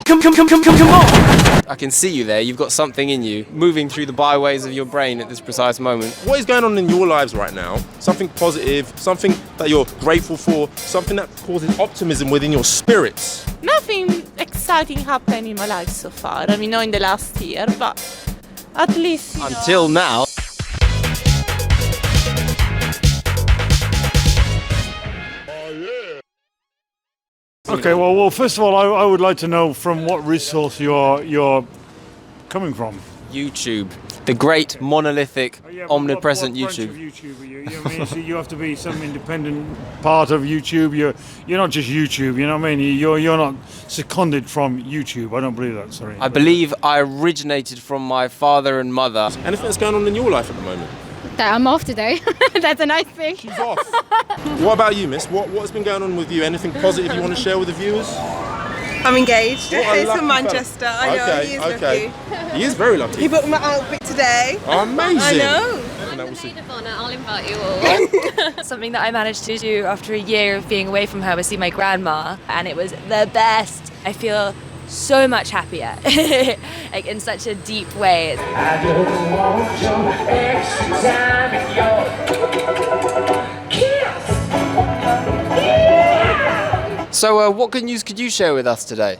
Come on! I can see you there. You've got something in you moving through the byways of your brain at this precise moment. What is going on in your lives right now? Something positive, something that you're grateful for, something that causes optimism within your spirits. Nothing exciting happened in my life so far. I mean, not in the last year, but at least, Until now. Okay, well, first of all, I would like to know from what resource you're coming from. YouTube. The great, monolithic, omnipresent what branch YouTube. of YouTube are you? You know what I mean? So you have to be some independent part of YouTube. You're not just YouTube. You know what I mean? You're not seconded from YouTube. I don't believe that. Sorry. I believe I originated from my father and mother. Anything that's going on in your life at the moment? That I'm off today. That's a nice thing. She's off. What about you, miss? What's been going on with you? Anything positive you want to share with the viewers? I'm engaged. What a He's lucky from Manchester. fella. I know, Okay, he is okay. lucky. He is very lucky. He booked my outfit today. Amazing. I know. And that will see. I'll invite you all. Something that I managed to do after a year of being away from her was see my grandma, and it was the best. I feel so much happier, like in such a deep way. I don't want your extra time in your kiss. So, what good news could you share with us today?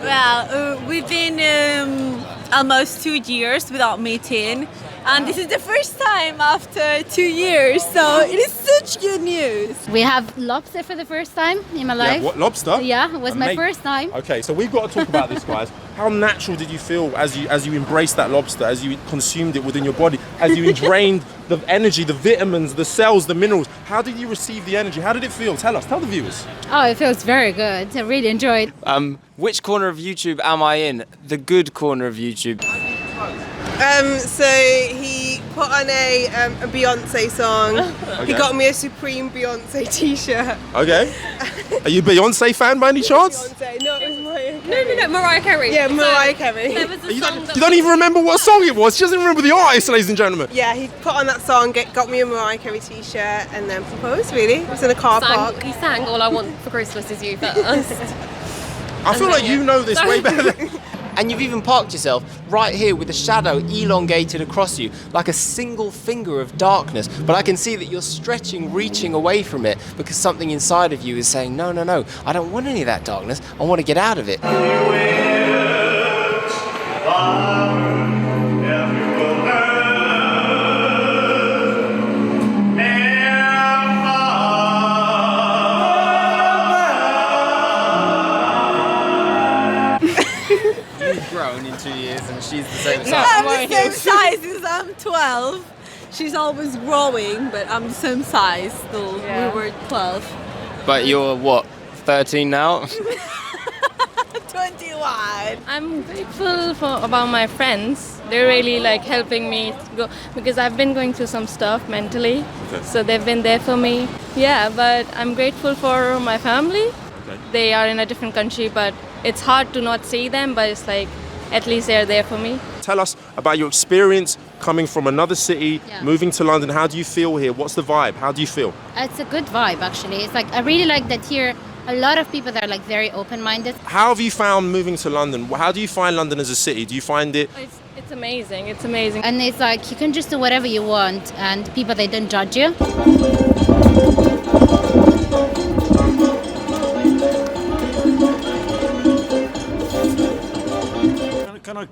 Well, we've been almost 2 years without meeting, and this is the first time after 2 years, so it is such good news. We have lobster for the first time in my life. Yeah, what, lobster? Yeah, it was my Amazing. first time. Okay, so we've got to talk about this, guys. How natural did you feel as you embraced that lobster, as you consumed it within your body, as you drained the energy, the vitamins, the cells, the minerals? How did you receive the energy? How did it feel? Tell us, tell the viewers. Oh, it feels very good. I really enjoyed. Which corner of YouTube am I in? The good corner of YouTube. So he put on a Beyonce song. He got me a Supreme Beyonce t-shirt. Okay. Are you a Beyonce fan by any chance? Beyonce, no, it was Mariah Carey. No, Mariah Carey. Yeah, Mariah Carey. There was a You song that don't even remember what song it was. She doesn't remember the artist, ladies and gentlemen. Yeah, he put on that song, got me a Mariah Carey t-shirt, and then proposed, really. It was in a car park. He sang All I Want for Christmas Is You first. I feel like you know this way better than... And you've even parked yourself right here with a shadow elongated across you, like a single finger of darkness. But I can see that you're stretching, reaching away from it, because something inside of you is saying, no, no, no, I don't want any of that darkness. I want to get out of it. You've grown in 2 years and she's the same size. I'm the same size as I'm 12. She's always growing, but I'm the same size still. Yeah. We were 12. But you're what, 13 now? 21. I'm grateful about my friends. They're really like helping me go, because I've been going through some stuff mentally. Okay. So they've been there for me. Yeah, but I'm grateful for my family. Okay. They are in a different country, but it's hard to not see them, but it's like at least they're there for me. Tell us about your experience coming from another city, moving to London. How do you feel here? What's the vibe? How do you feel? It's a good vibe, actually. It's like I really like that here. A lot of people that are like very open-minded. How have you found moving to London? How do you find London as a city? Do you find it... It's amazing. It's amazing. And it's like you can just do whatever you want, and people, they don't judge you.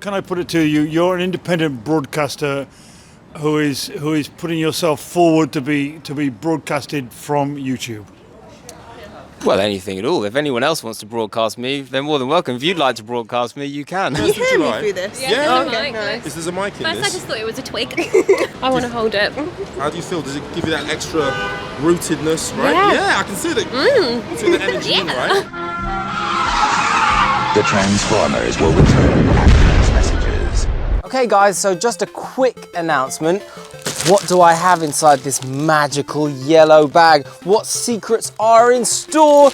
Can I put it to you? You're an independent broadcaster who is putting yourself forward to be broadcasted from YouTube. Well, anything at all. If anyone else wants to broadcast me, they're more than welcome. If you'd like to broadcast me, you can. Can you hear me through this? Yeah. Okay, nice. Is there a mic in First, I this? just thought it was a twig. I want to hold it. How do you feel? Does it give you that extra rootedness, right? Yeah. I can see see the energy in, right? The Transformers will return after these messages. Okay guys, so just a quick announcement. What do I have inside this magical yellow bag? What secrets are in store?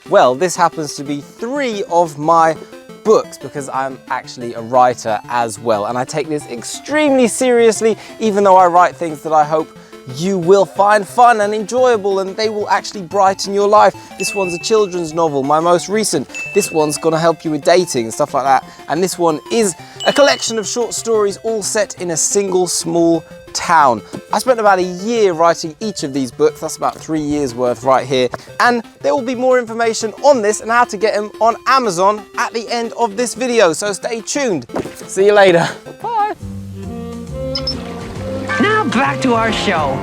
Well, this happens to be 3 of my books because I'm actually a writer as well, and I take this extremely seriously, even though I write things that I hope you will find fun and enjoyable, and they will actually brighten your life. This one's a children's novel, my most recent. This one's gonna help you with dating and stuff like that. And this one is a collection of short stories all set in a single small town. I spent about a year writing each of these books. That's about 3 years worth right here. And there will be more information on this and how to get them on Amazon at the end of this video. So stay tuned. See you later. Bye. Now back to our show.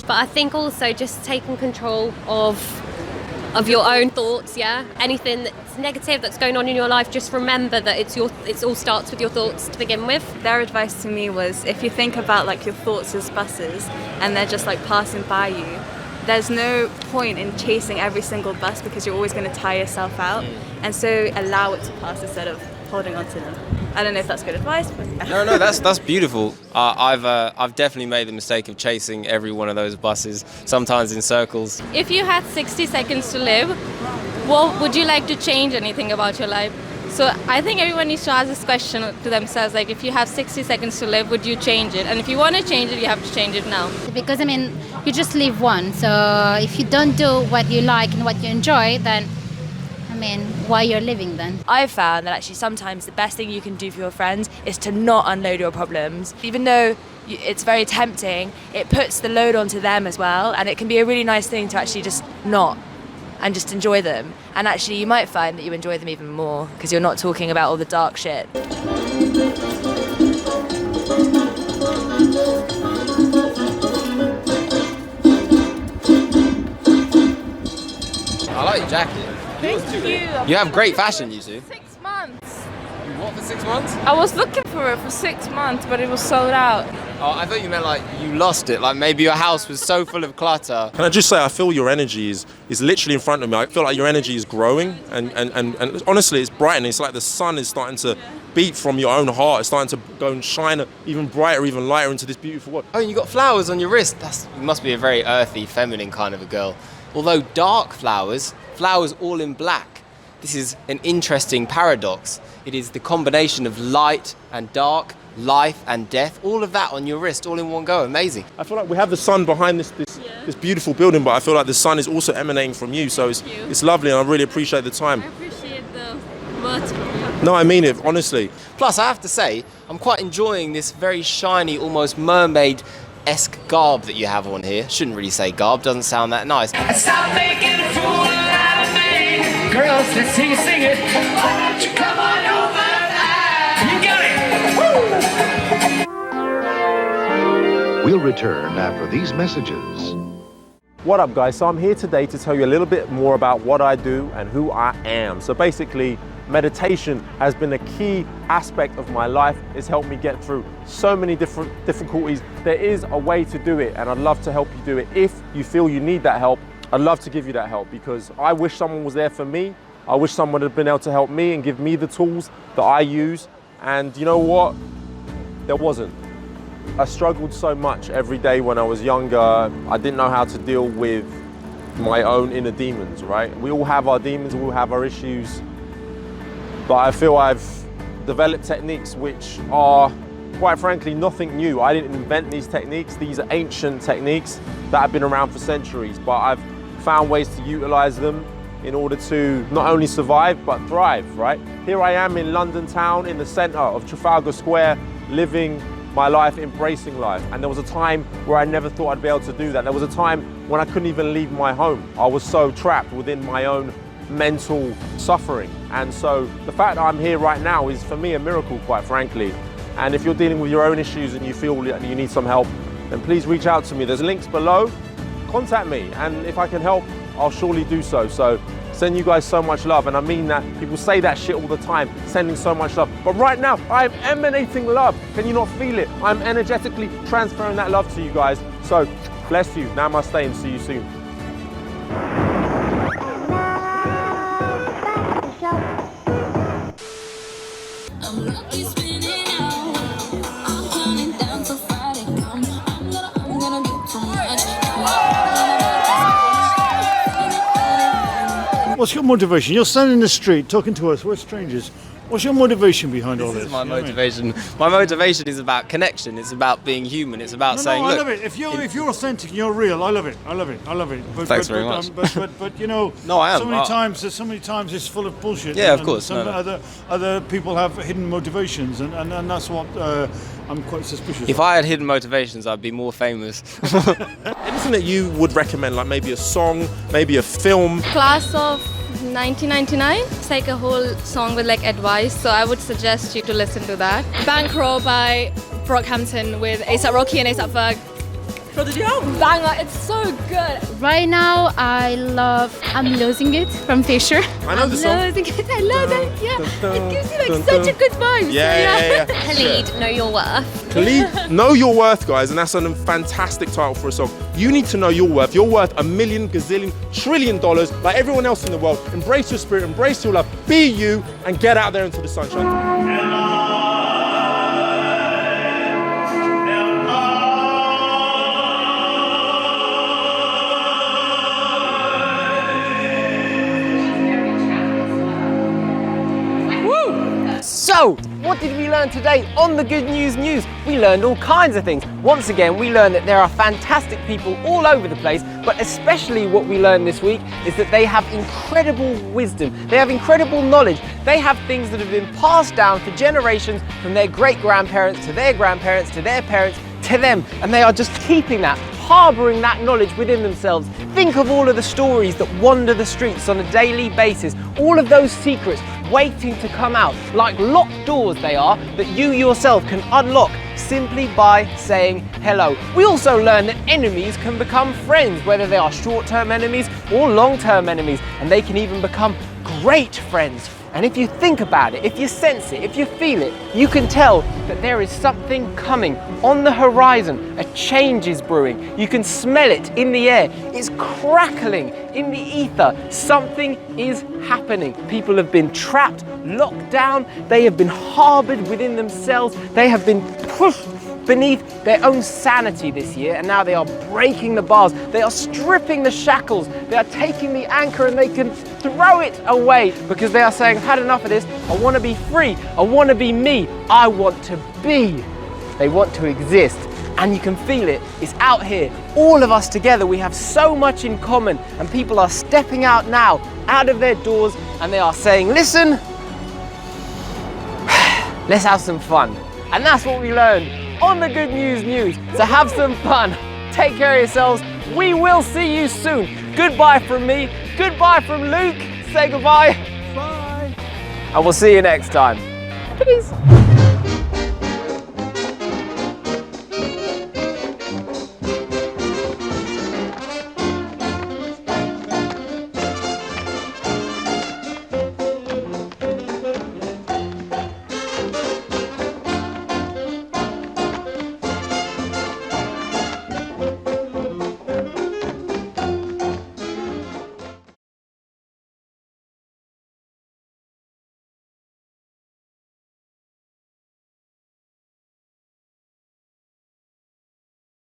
But I think also just taking control of your own thoughts, yeah? Anything that's negative that's going on in your life, just remember that it all starts with your thoughts to begin with. Their advice to me was, if you think about like your thoughts as buses and they're just like passing by you, there's no point in chasing every single bus because you're always going to tire yourself out. And so allow it to pass instead of holding on to them. I don't know if that's good advice, but yeah. No, that's beautiful. I've definitely made the mistake of chasing every one of those buses, sometimes in circles. If you had 60 seconds to live, what would you like to change anything about your life? So I think everyone needs to ask this question to themselves, like, if you have 60 seconds to live, would you change it? And if you want to change it, you have to change it now. Because, I mean, you just live once. So if you don't do what you like and what you enjoy, then, I mean, why you're living then? I've found that actually sometimes the best thing you can do for your friends is to not unload your problems. Even though it's very tempting, it puts the load onto them as well, and it can be a really nice thing to actually just not and just enjoy them. And actually you might find that you enjoy them even more because you're not talking about all the dark shit. I like your jacket. Thank you. You have great fashion, you two. 6 months. You what, for 6 months? I was looking for it for 6 months, but it was sold out. Oh, I thought you meant like you lost it, like maybe your house was so full of clutter. Can I just say, I feel your energy is literally in front of me. I feel like your energy is growing, and honestly, it's brightening. It's like the sun is starting to beat from your own heart. It's starting to go and shine even brighter, even lighter into this beautiful world. Oh, and you got flowers on your wrist. You must be a very earthy, feminine kind of a girl. Although dark flowers all in black. This is an interesting paradox. It is the combination of light and dark, life and death, all of that on your wrist, all in one go. Amazing. I feel like we have the sun behind this beautiful building, but I feel like the sun is also emanating from you, so it's lovely, and I really appreciate the time. I appreciate the words from you. No, I mean it, honestly. Plus, I have to say, I'm quite enjoying this very shiny, almost mermaid-esque garb that you have on here. Shouldn't really say garb, doesn't sound that nice. Stop making a fool out of me. Girls, let's see you sing it. Why don't you come on over? You got it. Woo! We'll return after these messages. What up, guys? So I'm here today to tell you a little bit more about what I do and who I am. So basically, meditation has been a key aspect of my life. It's helped me get through so many different difficulties. There is a way to do it, and I'd love to help you do it. If you feel you need that help, I'd love to give you that help, because I wish someone was there for me. I wish someone had been able to help me and give me the tools that I use. And you know what? There wasn't. I struggled so much every day when I was younger. I didn't know how to deal with my own inner demons, right? We all have our demons, we all have our issues. But I feel I've developed techniques which are, quite frankly, nothing new. I didn't invent these techniques. These are ancient techniques that have been around for centuries, but I've found ways to utilize them in order to not only survive, but thrive, right? Here I am in London town, in the center of Trafalgar Square, living my life, embracing life. And there was a time where I never thought I'd be able to do that. There was a time when I couldn't even leave my home. I was so trapped within my own mental suffering. And so the fact that I'm here right now is, for me, a miracle, quite frankly. And if you're dealing with your own issues and you feel that you need some help, then please reach out to me. There's links below. Contact me, and if I can help, I'll surely do so. So send you guys so much love, and I mean that. People say that shit all the time, sending so much love. But right now, I'm emanating love. Can you not feel it? I'm energetically transferring that love to you guys. So bless you. Namaste, and see you soon. I'm lucky spinning out. I'm counting down till Friday come. What's your motivation? You're standing in the street talking to us. We're strangers. What's your motivation behind all this? This is my You know what I mean? motivation. My motivation is about connection. It's about being human. It's about saying, I look. love it. If you're authentic and you're real, I love it. I love it. I love it. But, Thanks very much. But you know, No, I am. So many times it's full of bullshit. Yeah, and, of course. Some other people have hidden motivations, and that's what I'm quite suspicious. If I had hidden motivations, I'd be more famous. Anything that you would recommend, like maybe a song, maybe a film? Class of 1999. It's like a whole song with like advice, so I would suggest you to listen to that. Bankroll by Brockhampton with A$AP Rocky and A$AP Ferg. Banger, it's so good. Right now, I love I'm Losing It from Fisher. I know the song. I'm losing it. I love it. Yeah. It gives you like such a good vibe. Yeah. Khalid, Know Your Worth. Khalid, Know Your Worth, guys, and that's a fantastic title for a song. You need to know your worth. You're worth $1 million, gazillion, $1 trillion, like everyone else in the world. Embrace your spirit, embrace your love, be you, and get out there into the sunshine. So, what did we learn today on the Good News News? We learned all kinds of things. Once again, we learned that there are fantastic people all over the place, but especially what we learned this week is that they have incredible wisdom. They have incredible knowledge. They have things that have been passed down for generations from their great-grandparents to their grandparents to their parents to them, and they are just keeping that, harbouring that knowledge within themselves. Think of all of the stories that wander the streets on a daily basis, all of those secrets waiting to come out, like locked doors they are, that you yourself can unlock simply by saying hello. We also learn that enemies can become friends, whether they are short-term enemies or long-term enemies, and they can even become great friends. And if you think about it, if you sense it, if you feel it, you can tell that there is something coming on the horizon. A change is brewing. You can smell it in the air. It's crackling in the ether. Something is happening. People have been trapped, locked down. They have been harbored within themselves. They have been pushed beneath their own sanity this year, and now they are breaking the bars. They are stripping the shackles. They are taking the anchor and they can throw it away because they are saying, I've had enough of this. I want to be free. I want to be me. I want to be. They want to exist. And you can feel it. It's out here. All of us together, we have so much in common, and people are stepping out now, out of their doors, and they are saying, listen, let's have some fun. And that's what we learned on the Good News News. So have some fun. Take care of yourselves. We will see you soon. Goodbye from me. Goodbye from Luke. Say goodbye. Bye. And we'll see you next time. Peace.